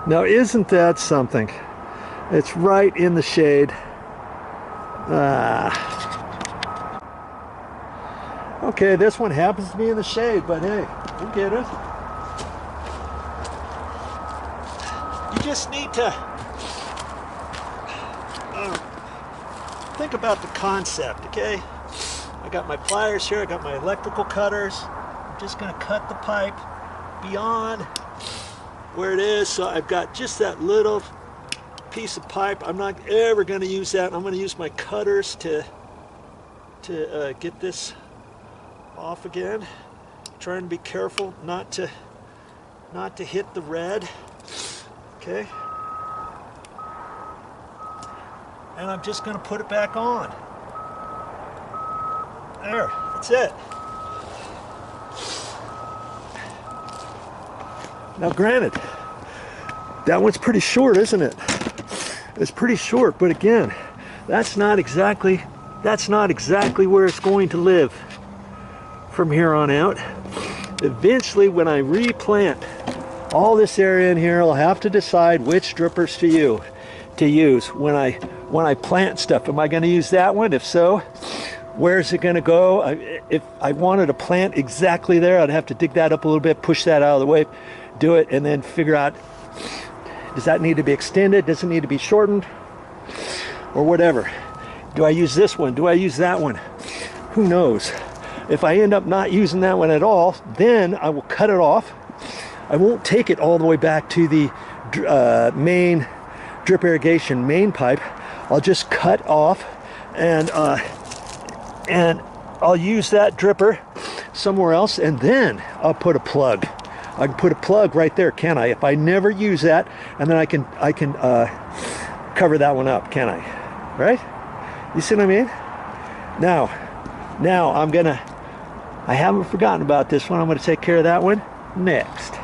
Now isn't that something? It's right in the shade. Okay, this one happens to be in the shade, but hey, we'll get it. You just need to think about the concept, okay? I got my pliers here, I got my electrical cutters. I'm just gonna cut the pipe beyond where it is, so I've got just that little piece of pipe. I'm not ever gonna use that. I'm gonna use my cutters to get this off again. Trying to be careful not to hit the red. Okay. And I'm just going to put it back on. There, that's it. Now granted, that one's pretty short, isn't it? It's pretty short, but again, that's not exactly where it's going to live from here on out. Eventually, when I replant all this area in here, I'll have to decide which drippers to use when I plant stuff. Am I going to use that one? If so, where's it going to go? If I wanted to plant exactly there, I'd have to dig that up a little bit, push that out of the way, do it, and then figure out, does that need to be extended? Does it need to be shortened? Or whatever. Do I use this one? Do I use that one? Who knows? If I end up not using that one at all, then I will cut it off. I won't take it all the way back to the main drip irrigation main pipe. I'll just cut off and I'll use that dripper somewhere else, and then I'll put a plug. I can put a plug right there, can I? If I never use that, and then I can cover that one up, can I? Right? You see what I mean? Now I haven't forgotten about this one. I'm going to take care of that one next.